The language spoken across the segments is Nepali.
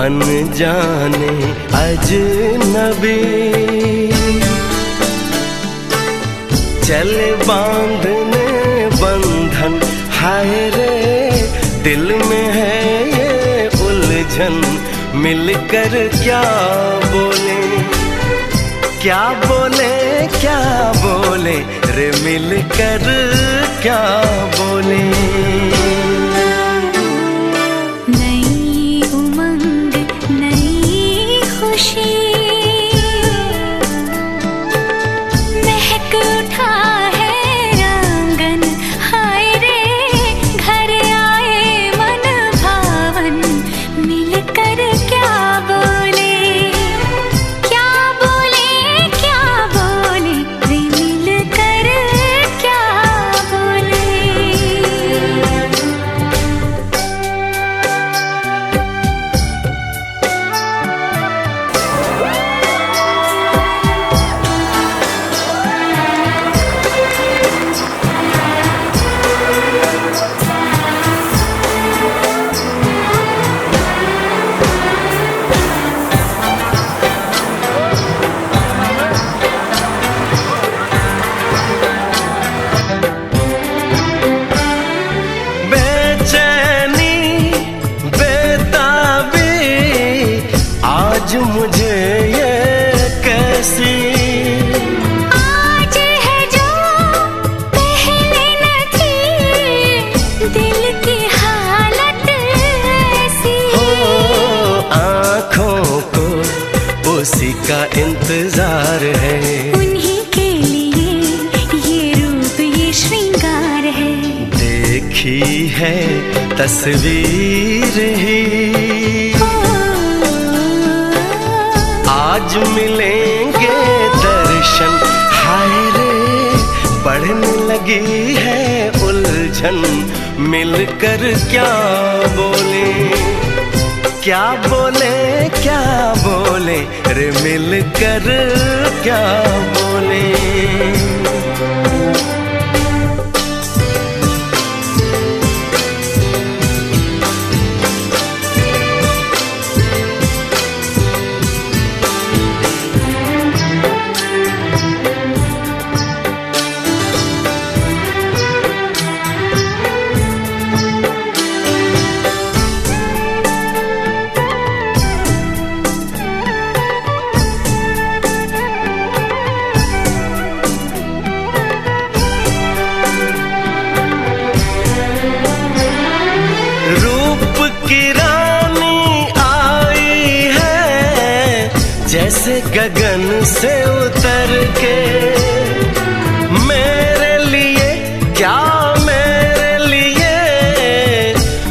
अनजाने अजनबी चले बांधने बंधन, हाय रे दिल में है ये उलझन, मिलकर क्या बोले, क्या बोले, क्या बोले रे मिलकर क्या बोले। नई उमंग नई खुशी महक उठा है आंगन, हाय रे घर आए मन भावन, मिलकर क्या बोले, क्या बोले, क्या बोले रे मिलकर क्या बोले। आज मुझे ये कैसी आज है जो पहले न थी, दिल की हालत ऐसी हो, आँखों को उसी का इंतजार है, उन्हीं के लिए ये रूप ये श्रृंगार है। देखी है तस्वीर ही आज मिलेंगे दर्शन, हाय रे बढ़ने लगी है उलझन, मिलकर क्या बोले, क्या बोले, क्या बोले रे मिलकर क्या बोले। जैसे गगन से उतर के मेरे लिए, क्या मेरे लिए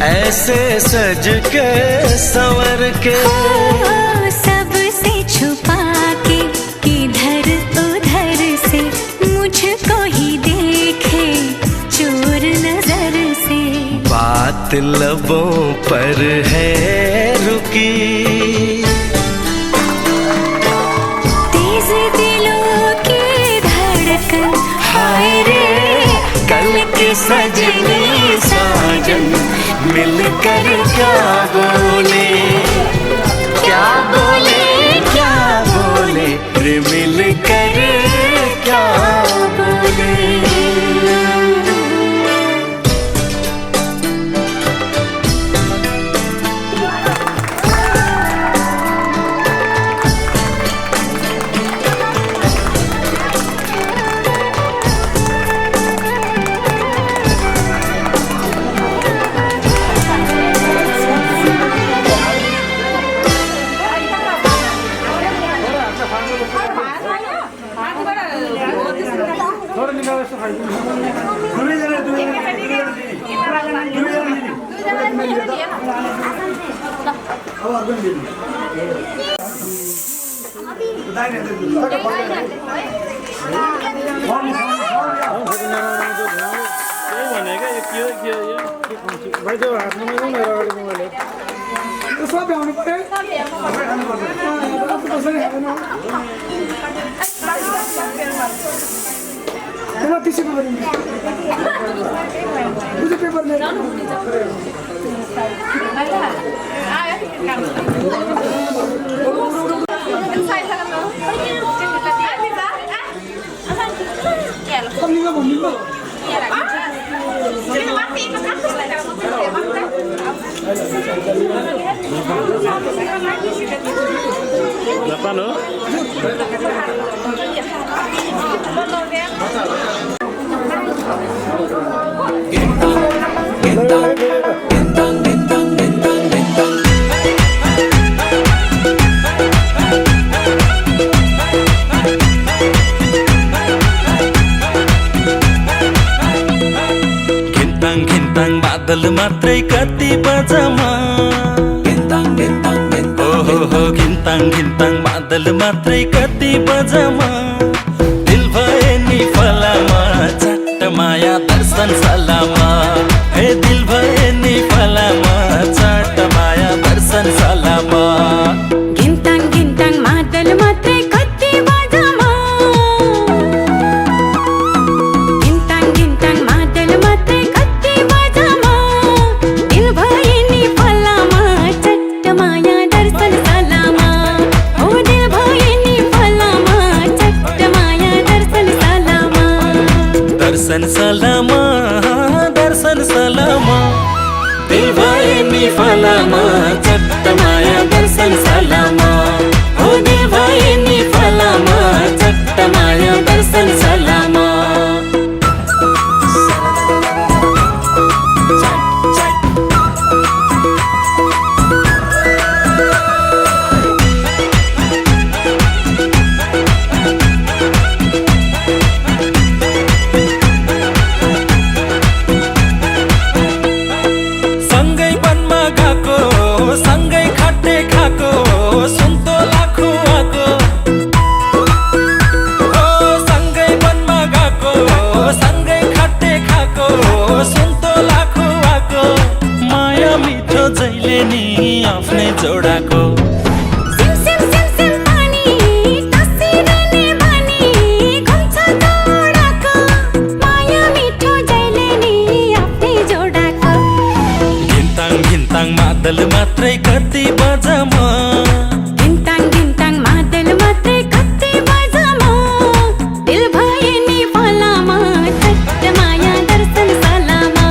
ऐसे सज के संवर के, सबसे छुपा के इधर उधर से मुझको ही देखे चोर नजर से, बात लबों पर है रुकी, हाय रे कल के सजनी साजन, मिलकर क्या बोले, क्या बोले, क्या बोले रे मिलकर क्या बोले। Paper Berapa no? Gintang बादल मात्रै कति बजमा हो घिन्ताङ बादल मात्रै कति बजमा दिल भए नि फलामा चट्ट माया दर्शन सलामा हे दिल भए नि फलामा चट्ट माया दर्शन सलामा गिन्ताङ मादल मात्रै कति बजमा गिन्ताङ मादल मात्रै कति बजमा दिल भए नि फलामा चट्ट माया दर्शन सलामा हो दिल भए नि फलामा चट्ट माया दर्शन सलामा दर्शन सलामा दर्शन सलामा दिल भए नि फलामा चट्ट माया दर्शन सलामा हो दिल भए नि फलामा चट्ट माया दर्शन सलामा सँगै वनमा गएको सँगै खट्टे खाएको सुन्तोला खुवाको हो सँगै वनमा गएको सँगै खट्टे खाएको सुन्तोला खुवाको माया मिठो जहिले नि आफ्नै जोडाको सिम पानी तसिरने बानी घुम्छ दौडाको माया मिठो जहिले नि आफ्नै जोडाको घिन्ताङ मादल मात्रै कति बजमा गिन्ताङ मादल मात्रै कति बजमा दिल भए नि फलामा चट्ट माया दर्शन सलामा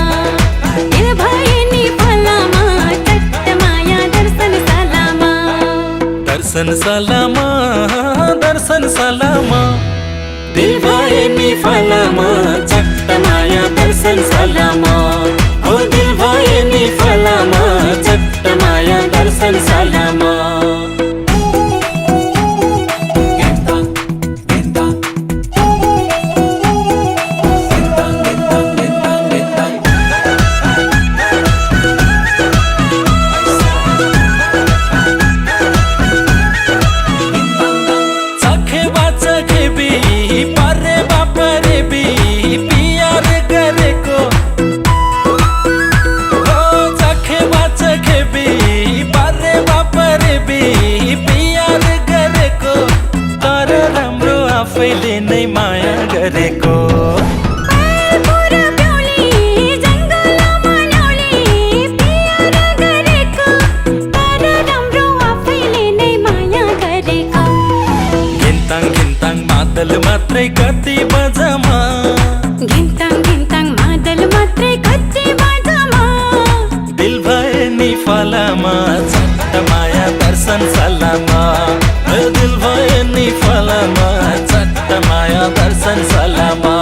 दिल भए नि फलामा चट्ट माया दर्शन सलामा दर्शन सलामा दर्शन सलामा दिल भए नि फलामा चट्ट माया दर्शन सलामा हो दिल भए नि फलामा चट्ट माया दर्शन सलामा चखेबी परे बापरे बी पियार गरेको हो चखेबी परे बापरे बी पियार गरेको तर राम्रो आफैले नै माया गरेको पुरा ब्याउली जङ्गलमा ल्याउली पियार गरेको तर राम्रो आफैले नै माया गरेको घिन्ताङ मादल मात्रै कति बजमा गिन्ताङ मादल मात्रै कति बजमा दिल भए नि फलामा चट्ट माया दर्शन सलामा दिल भए नि फलामा चट्ट माया दर्शन सलामा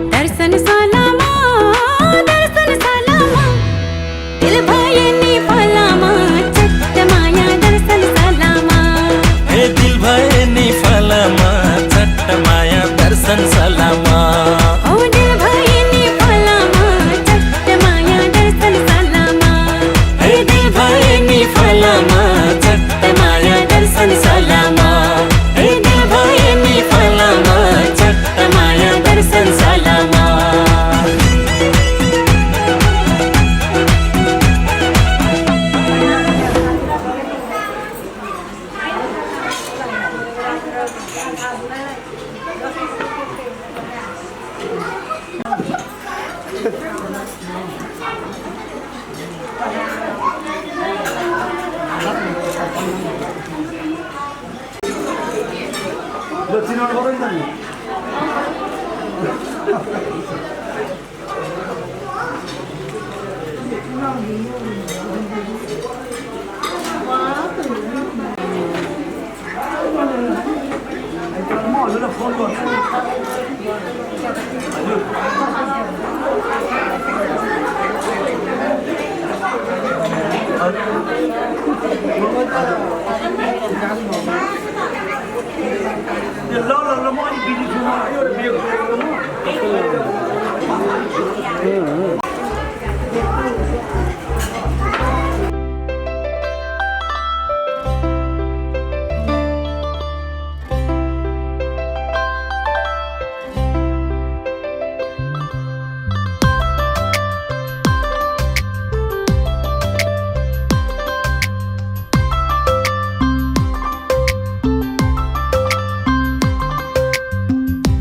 दर्शन सलामा दिल भए नि फलामा चट्ट माया दर्शन सलामा हे दिल भए नि फलामा चट्ट माया दर्शन सलामा हो दिल भए नि फलामा चट्ट माया दर्शन सलामा हे दिल भए नि फलामा चट्ट माया दर्शन सलामा हे दिल भए नि फलामा चट्ट माया दर्शन सलामा 너 지나가고 있다니.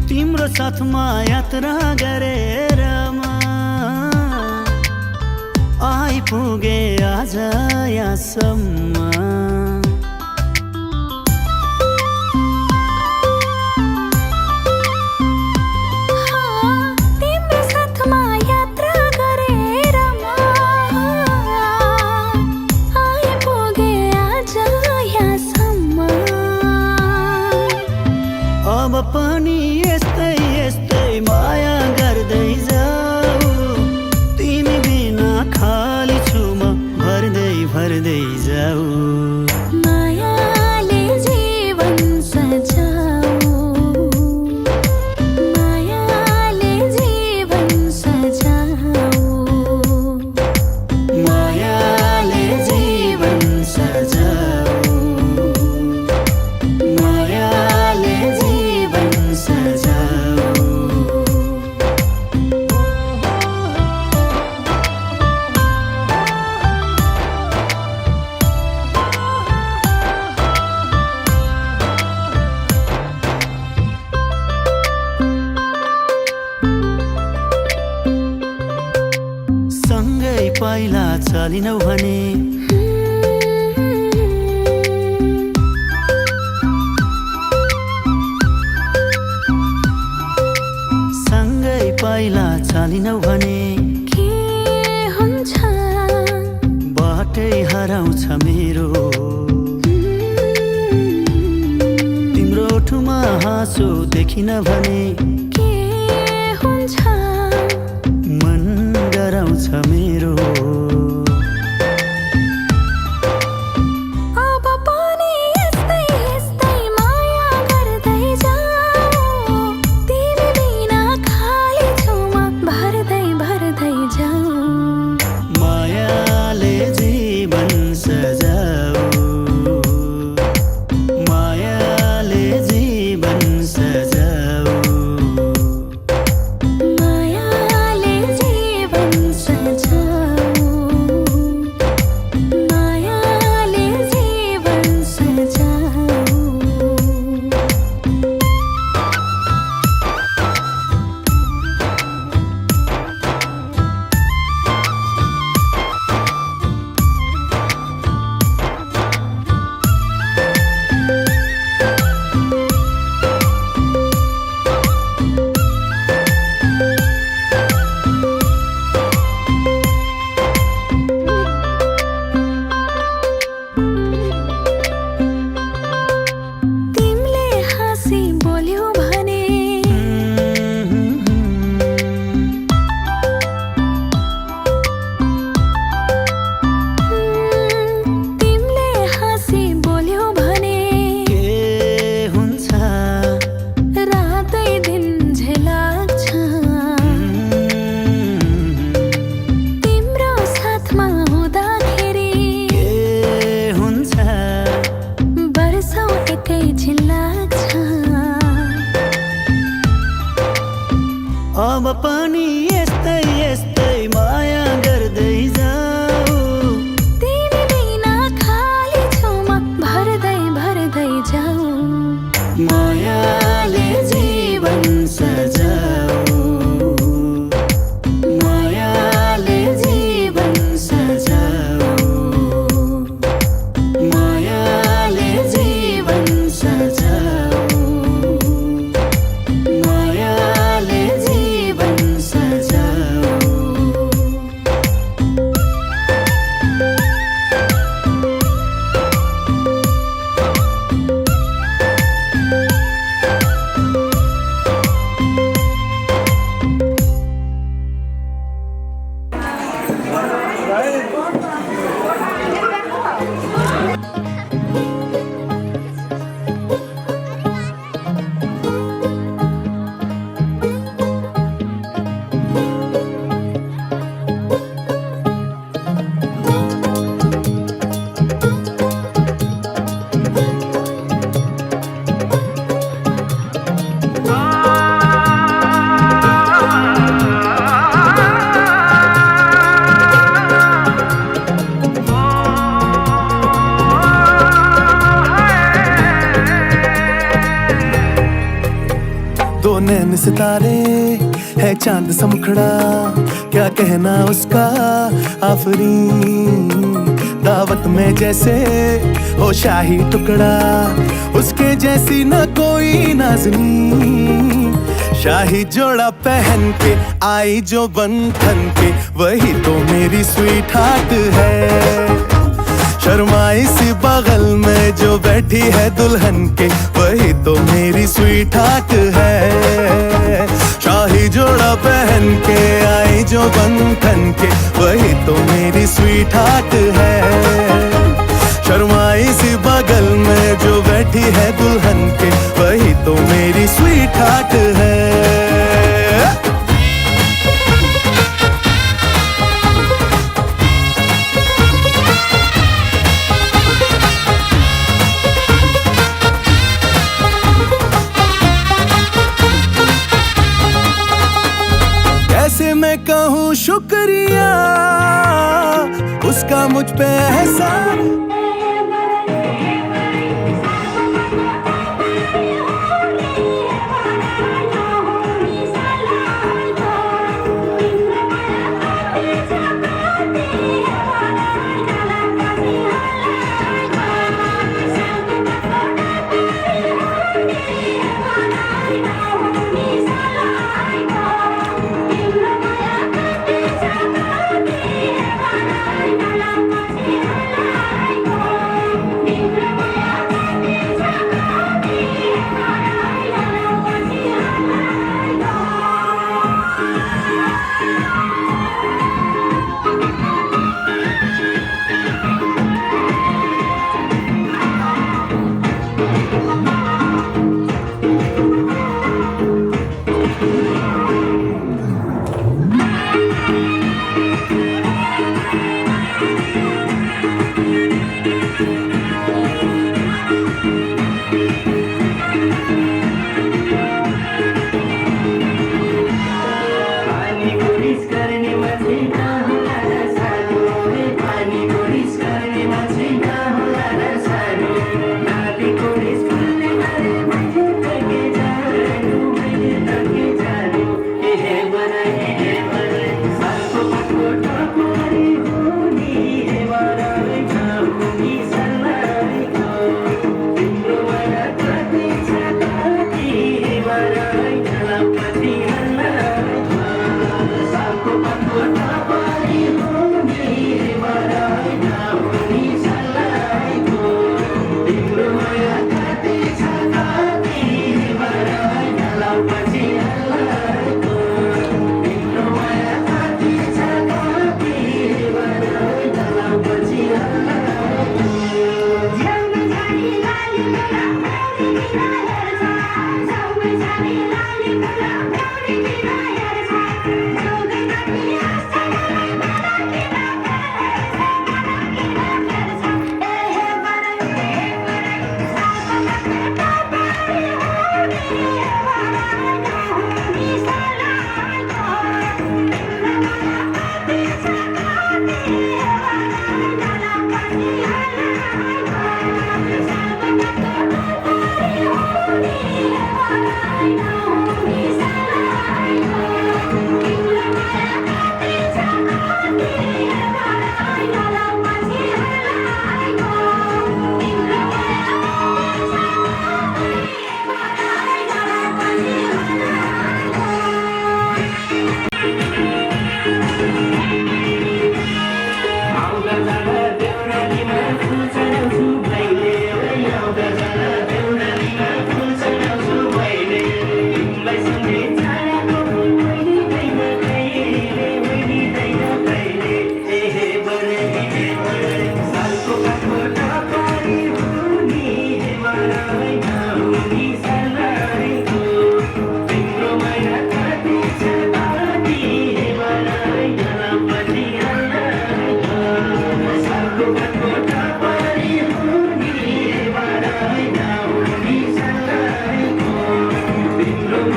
तिम्रो साथमा यात्रा गरेर म आइपुगे आज यहाँसम्म तिम्रो साथमा यात्रा गरेर म आइपुगे आज यहाँसम्म अब पनि यस्तै यस्तै माया गर्दै जाऊ तिमी बिना खाली छु म भर्दै भर्दै जाऊ मायाले जीवन सजाऊ मायाले जीवन सजाऊ मायाले जीवन सजाऊ मायाले जीवन सजाऊ सँगै पहिला चलिनौ भने सँगै पहिला चलिनौ भने के हुन्छ बाटै हराउँछ मेरो तिम्रो ठुमा हाँसो देखिन भने के हुन्छ मन डराउँछ मेरो अब पनि यस्तै यस्तै माया गर्दै जाऊ तिमी बिना खाली छु म भर्दै भर्दै जाऊ मायाले जीवन सजाऊ मायाले जीवन सजाऊ मायाले जीवन सजाऊ मायाले जीवन सजाऊ तिमीले हाँसी बोल्यौ भने तिमीले हाँसी बोल्यौ भने के हुन्छ रातै दिन झेलाग्छ तिम्रो साथमा हुँदाखेरि के हुन्छ वर्षौँ एकै झिल्लाग्छ अब पनि यस्तै यस्तै माया गर्दै जाऊ तिमी बिना खाली छु म भर्दै भर्दै जाऊ मायाले जीवन सजाऊ मायाले जीवन सजाऊ मायाले जीवन सजाऊ मायाले जीवन सजाऊ नैन सितारे है चांद सा मुखड़ा, क्या कहना उसका आफरीन। दावत में जैसे हो शाही टुकड़ा, उसके जैसी न कोई नाज़नीन। शाही जोड़ा पहन के आई जो बंधन के, वही तो मेरी स्वीट हार्ट है। शर्माई सी बगल में जो बैठी है दुल्हन के, वही तो मेरी स्वीट हार्ट है। शाही जोड़ा पहन के आई जो बंधन के, वही तो मेरी स्वीट हार्ट है। शर्माई सी बगल में जो बैठी है दुल्हन के, वही तो मेरी स्वीट हार्ट है। कैसे मैं कहूँ शुक्रिया उसका मुझ पे एहसान।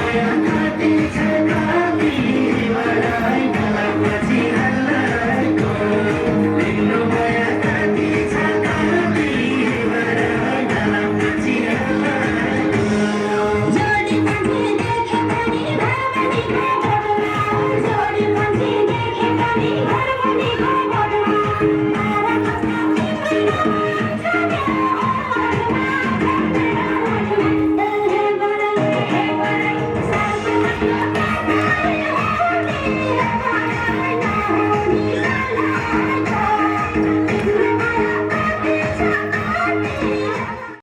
Yeah.